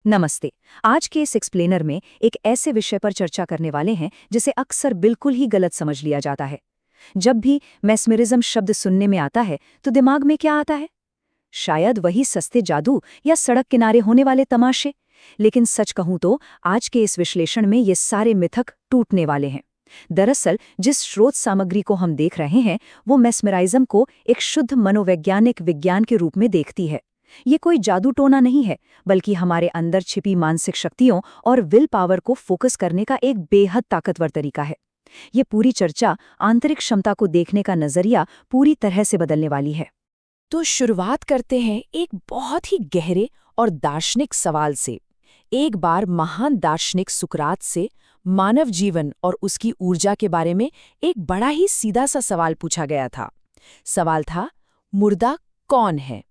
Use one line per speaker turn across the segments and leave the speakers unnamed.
नमस्ते। आज के इस एक्सप्लेनर में एक ऐसे विषय पर चर्चा करने वाले हैं जिसे अक्सर बिल्कुल ही गलत समझ लिया जाता है। जब भी मेस्मरिज्म शब्द सुनने में आता है तो दिमाग में क्या आता है? शायद वही सस्ते जादू या सड़क किनारे होने वाले तमाशे। लेकिन सच कहूं तो आज के इस विश्लेषण में ये सारे मिथक टूटने वाले हैं। दरअसल जिस स्रोत सामग्री को हम देख रहे हैं वो मेस्मराइज्म को एक शुद्ध मनोवैज्ञानिक विज्ञान के रूप में देखती है। ये कोई जादू टोना नहीं है, बल्कि हमारे अंदर छिपी मानसिक शक्तियों और विल पावर को फोकस करने का एक बेहद ताकतवर तरीका है। ये पूरी चर्चा आंतरिक क्षमता को देखने का नजरिया पूरी तरह से बदलने वाली है।
तो शुरुआत करते हैं एक बहुत ही गहरे और दार्शनिक सवाल से। एक बार महान दार्शनिक सुकरात से मानव जीवन और उसकी ऊर्जा के बारे में एक बड़ा ही सीधा सा सवाल पूछा गया था। सवाल था, मुर्दा कौन है?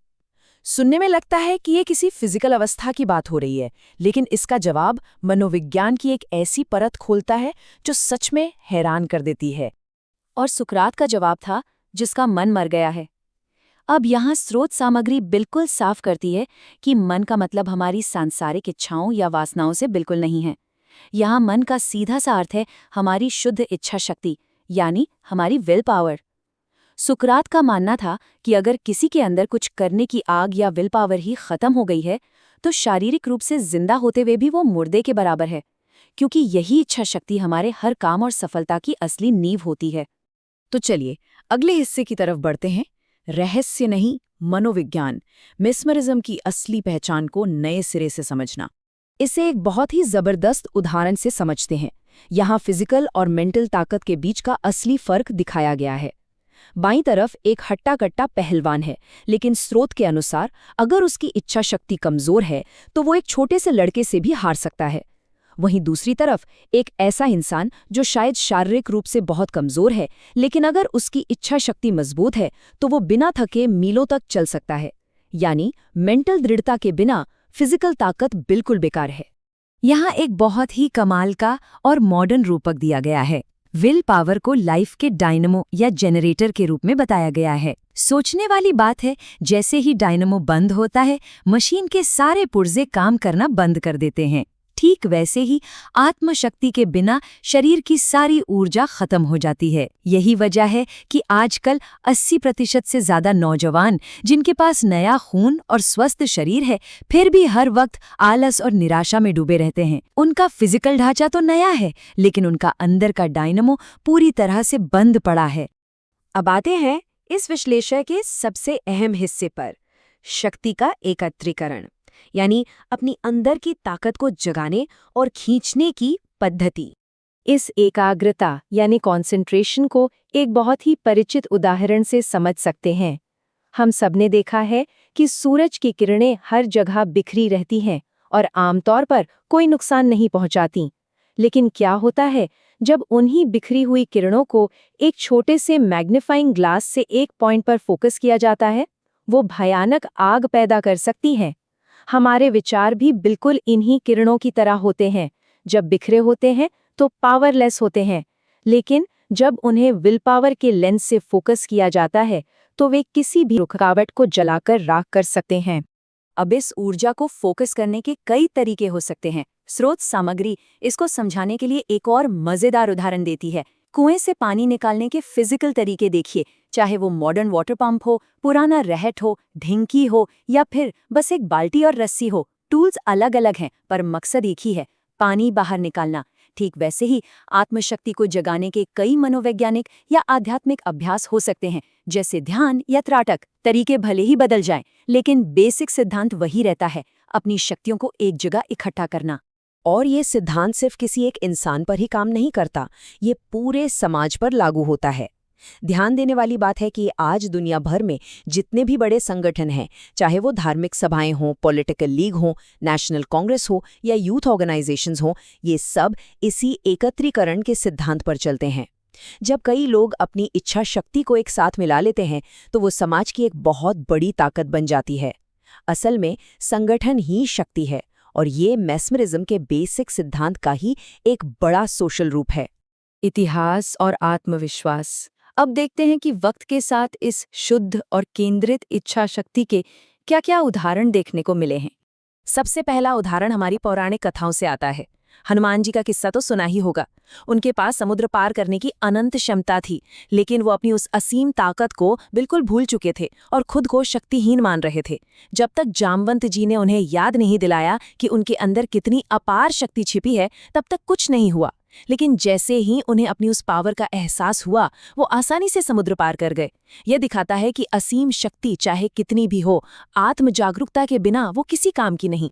सुनने में लगता है कि ये किसी फिजिकल अवस्था की बात हो रही है, लेकिन इसका जवाब मनोविज्ञान की एक ऐसी परत खोलता है जो सच में हैरान कर देती है।
और सुकरात का जवाब था, जिसका मन मर गया है। अब यहाँ स्रोत सामग्री बिल्कुल साफ करती है कि मन का मतलब हमारी सांसारिक इच्छाओं या वासनाओं से बिल्कुल नहीं है। यहाँ मन का सीधा सा अर्थ है हमारी शुद्ध इच्छा शक्ति, यानी हमारी विल पावर। सुकरात का मानना था कि अगर किसी के अंदर कुछ करने की आग या विल पावर ही खत्म हो गई है तो शारीरिक रूप से जिंदा होते हुए भी वो मुर्दे के बराबर है, क्योंकि यही इच्छा शक्ति हमारे हर काम और सफलता की असली नींव होती है।
तो चलिए अगले हिस्से की तरफ बढ़ते हैं। रहस्य नहीं, मनोविज्ञान, मेस्मरिज्म की असली पहचान को नए सिरे से समझना। इसे एक बहुत ही जबरदस्त उदाहरण से समझते हैं। यहाँ फिजिकल और मेंटल ताकत के बीच का असली फर्क दिखाया गया है। बाईं तरफ एक हट्टा-कट्टा पहलवान है, लेकिन स्रोत के अनुसार अगर उसकी इच्छा शक्ति कमजोर है तो वो एक छोटे से लड़के से भी हार सकता है। वहीं दूसरी तरफ एक ऐसा इंसान जो शायद शारीरिक रूप से बहुत कमजोर है, लेकिन अगर उसकी इच्छा शक्ति मजबूत है तो वो बिना थके मीलों तक चल सकता है। यानी मेंटल दृढ़ता के बिना फिजिकल ताकत बिल्कुल बेकार है।
यहाँ एक बहुत ही कमाल का और मॉडर्न रूपक दिया गया है। विल पावर को लाइफ के डायनमो या जनरेटर के रूप में बताया गया है। सोचने वाली बात है, जैसे ही डायनमो बंद होता है मशीन के सारे पुर्जे काम करना बंद कर देते हैं। ठीक वैसे ही आत्मशक्ति के बिना शरीर की सारी ऊर्जा खत्म हो जाती है। यही वजह है कि आजकल 80% से ज्यादा नौजवान जिनके पास नया खून और स्वस्थ शरीर है फिर भी हर वक्त आलस और निराशा में डूबे रहते हैं। उनका फिजिकल ढांचा तो नया है, लेकिन उनका अंदर का डायनमो पूरी तरह से बंद पड़ा है।
अब आते हैं इस विश्लेषण के सबसे अहम हिस्से पर, शक्ति का एकत्रीकरण, यानी अपनी अंदर की ताकत को जगाने और खींचने की पद्धति।
इस एकाग्रता यानी कंसंट्रेशन को एक बहुत ही परिचित उदाहरण से समझ सकते हैं। हम सबने देखा है कि सूरज की किरणें हर जगह बिखरी रहती हैं और आमतौर पर कोई नुकसान नहीं पहुंचाती। लेकिन क्या होता है जब उन्हीं बिखरी हुई किरणों को एक छोटे से मैग्नीफाइंग ग्लास से एक पॉइंट पर फोकस किया जाता है? वो भयानक आग पैदा कर सकती हैं। हमारे विचार भी बिल्कुल इन्हीं किरणों की तरह होते हैं। जब बिखरे होते हैं तो पावरलेस होते हैं, लेकिन जब उन्हें विल पावर के लेंस से फोकस किया जाता है तो वे किसी भी रुकावट को जलाकर राख कर सकते हैं। अब इस ऊर्जा को फोकस करने के कई तरीके हो सकते हैं। स्रोत सामग्री इसको समझाने के लिए एक और मजेदार उदाहरण देती है। कुएं से पानी निकालने के फिजिकल तरीके देखिए, चाहे वो मॉडर्न वाटर पंप हो, पुराना रहट हो, ढिंकी हो या फिर बस एक बाल्टी और रस्सी हो। टूल्स अलग अलग हैं पर मकसद एक ही है, पानी बाहर निकालना। ठीक वैसे ही आत्मशक्ति को जगाने के कई मनोवैज्ञानिक या आध्यात्मिक अभ्यास हो सकते हैं, जैसे ध्यान या त्राटक। तरीके भले ही बदल जाएं, लेकिन बेसिक सिद्धांत वही रहता है, अपनी शक्तियों को एक जगह इकट्ठा करना।
और ये सिद्धांत सिर्फ किसी एक इंसान पर ही काम नहीं करता, ये पूरे समाज पर लागू होता है। ध्यान देने वाली बात है कि आज दुनिया भर में जितने भी बड़े संगठन हैं, चाहे वो धार्मिक सभाएं हों, पॉलिटिकल लीग हों, नेशनल कांग्रेस हो या यूथ ऑर्गेनाइजेशंस हों, ये सब इसी एकत्रीकरण के सिद्धांत पर चलते हैं। जब कई लोग अपनी इच्छा शक्ति को एक साथ मिला लेते हैं तो वो समाज की एक बहुत बड़ी ताकत बन जाती है। असल में संगठन ही शक्ति है और ये मेस्मरिज्म के बेसिक सिद्धांत का ही एक बड़ा सोशल रूप है।
इतिहास और आत्मविश्वास। अब देखते हैं कि वक्त के साथ इस शुद्ध और केंद्रित इच्छा शक्ति के क्या-क्या उदाहरण देखने को मिले हैं।
सबसे पहला उदाहरण हमारी पौराणिक कथाओं से आता है। हनुमान जी का किस्सा तो सुना ही होगा। उनके पास समुद्र पार करने की अनंत क्षमता थी, लेकिन वो अपनी उस असीम ताकत को बिल्कुल भूल चुके थे और खुद को शक्तिहीन मान रहे थे। जब तक जामवंत जी ने उन्हें याद नहीं दिलाया कि उनके अंदर कितनी अपार शक्ति छिपी है, तब तक कुछ नहीं हुआ। लेकिन जैसे ही उन्हें अपनी उस पावर का एहसास हुआ, वो आसानी से समुद्र पार कर गए। यह दिखाता है कि असीम शक्ति चाहे कितनी भी हो, आत्म जागरूकता के बिना वो किसी काम की नहीं।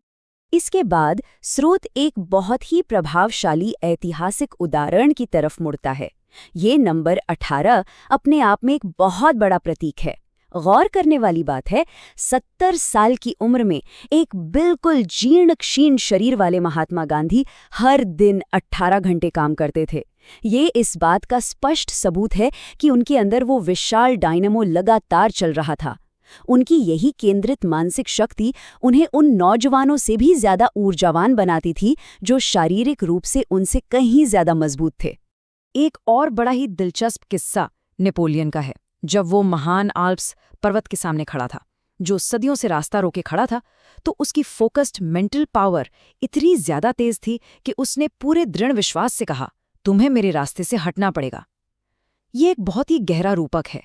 इसके बाद स्रोत एक बहुत ही प्रभावशाली ऐतिहासिक उदाहरण की तरफ मुड़ता है। ये नंबर 18 अपने आप में एक बहुत बड़ा प्रतीक है। गौर करने वाली बात है, 70 साल की उम्र में एक बिल्कुल जीर्ण क्षीण शरीर वाले महात्मा गांधी हर दिन 18 घंटे काम करते थे। ये इस बात का स्पष्ट सबूत है कि उनके अंदर वो विशाल डायनामो लगातार चल रहा था। उनकी यही केंद्रित मानसिक शक्ति उन्हें उन नौजवानों से भी ज्यादा ऊर्जावान बनाती थी जो शारीरिक रूप से उनसे कहीं ज्यादा मजबूत थे।
एक और बड़ा ही दिलचस्प किस्सा नेपोलियन का है। जब वो महान आल्प्स पर्वत के सामने खड़ा था, जो सदियों से रास्ता रोके खड़ा था, तो उसकी फोकस्ड मेंटल पावर इतनी ज्यादा तेज थी कि उसने पूरे दृढ़ विश्वास से कहा, तुम्हें मेरे रास्ते से हटना पड़ेगा। ये एक बहुत ही गहरा रूपक है।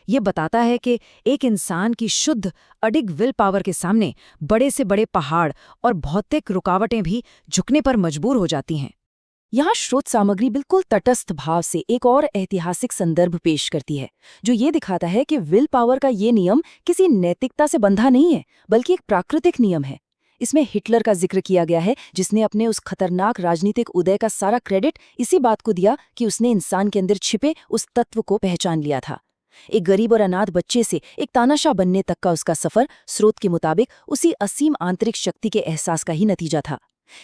ये बताता है कि एक इंसान की शुद्ध अडिग विल पावर के सामने बड़े से बड़े पहाड़ और भौतिक रुकावटें भी झुकने पर मजबूर हो जाती हैं। यहाँ स्रोत सामग्री बिल्कुल तटस्थ भाव से एक और ऐतिहासिक संदर्भ पेश करती है, जो ये दिखाता है कि विल पावर का ये नियम किसी नैतिकता से बंधा नहीं है, बल्कि एक प्राकृतिक नियम है। इसमें हिटलर का जिक्र किया गया है, जिसने अपने उस खतरनाक राजनीतिक उदय का सारा क्रेडिट इसी बात को दिया कि उसने इंसान के अंदर छिपे उस तत्व को पहचान लिया था। एक गरीब और अनाथ बच्चे से एक तानाशाह बनने तक का उसका सफर स्रोत के मुताबिक उसी असीम आंतरिक शक्ति के एहसास का ही नतीजा था।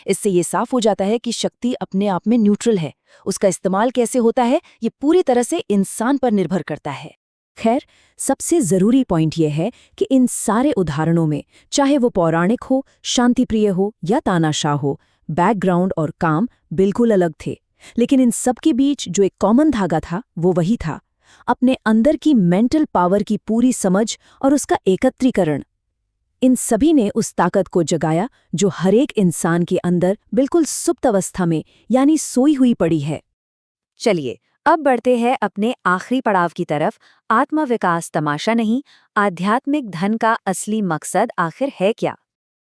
इससे ये साफ हो जाता है कि शक्ति अपने आप में न्यूट्रल है, उसका इस्तेमाल कैसे होता है ये पूरी तरह से इंसान पर निर्भर करता है।
खैर, सबसे जरूरी पॉइंट यह है कि इन सारे उदाहरणों में, चाहे वो पौराणिक हो, शांतिप्रिय हो या तानाशाह हो, बैकग्राउंड और काम बिल्कुल अलग थे। लेकिन इन सब के बीच जो एक कॉमन धागा था, वो वही था, अपने अंदर की मेंटल पावर की पूरी समझ और उसका एकत्रीकरण। इन सभी ने उस ताकत को जगाया जो हर एक इंसान के अंदर बिल्कुल सुप्त अवस्था में यानी सोई हुई पड़ी है।
चलिए अब बढ़ते हैं अपने आखिरी पड़ाव की तरफ। आत्मविकास तमाशा नहीं, आध्यात्मिक धन का असली मकसद आखिर है क्या?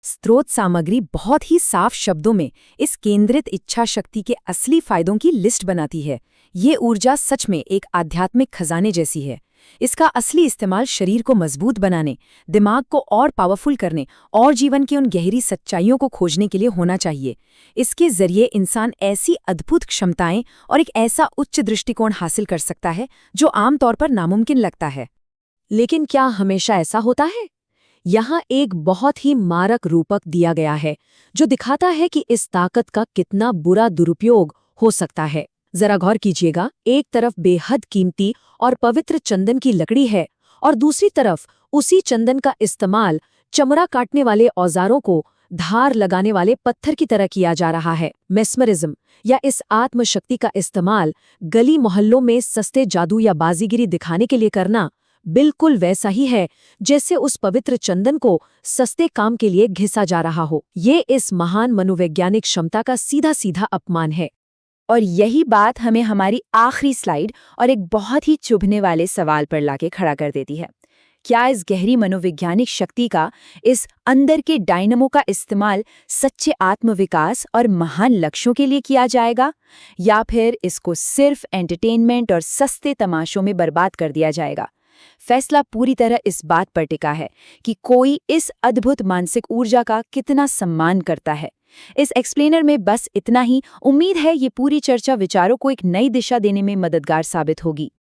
स्रोत सामग्री बहुत ही साफ शब्दों में इस केंद्रित इच्छा शक्ति के असली फायदों की लिस्ट बनाती है। ये ऊर्जा सच में एक आध्यात्मिक खजाने जैसी है। इसका असली इस्तेमाल शरीर को मजबूत बनाने, दिमाग को और पावरफुल करने और जीवन की उन गहरी सच्चाइयों को खोजने के लिए होना चाहिए। इसके जरिए इंसान ऐसी अद्भुत क्षमताएं और एक ऐसा उच्च दृष्टिकोण हासिल कर सकता है जो आमतौर पर नामुमकिन लगता है।
लेकिन क्या हमेशा ऐसा होता है? यहाँ एक बहुत ही मारक रूपक दिया गया है जो दिखाता है कि इस ताकत का कितना बुरा दुरुपयोग हो सकता है। जरा गौर कीजिएगा, एक तरफ बेहद कीमती और पवित्र चंदन की लकड़ी है और दूसरी तरफ उसी चंदन का इस्तेमाल चमड़ा काटने वाले औजारों को धार लगाने वाले पत्थर की तरह किया जा रहा है। मेस्मरिज्म या इस आत्मशक्ति का इस्तेमाल गली मोहल्लों में सस्ते जादू या बाजीगिरी दिखाने के लिए करना बिल्कुल वैसा ही है जैसे उस पवित्र चंदन को सस्ते काम के लिए घिसा जा रहा हो। ये इस महान मनोवैज्ञानिक क्षमता का सीधा सीधा अपमान है।
और यही बात हमें हमारी आखिरी स्लाइड और एक बहुत ही चुभने वाले सवाल पर लाके खड़ा कर देती है। क्या इस गहरी मनोवैज्ञानिक शक्ति का, इस अंदर के डायनामो का इस्तेमाल सच्चे आत्मविकास और महान लक्ष्यों के लिए किया जाएगा, या फिर इसको सिर्फ एंटरटेनमेंट और सस्ते तमाशों में बर्बाद कर दिया जाएगा? फैसला पूरी तरह इस बात पर टिका है कि कोई इस अद्भुत मानसिक ऊर्जा का कितना सम्मान करता है। इस एक्सप्लेनर में बस इतना ही। उम्मीद है ये पूरी चर्चा विचारों को एक नई दिशा देने में मददगार साबित होगी।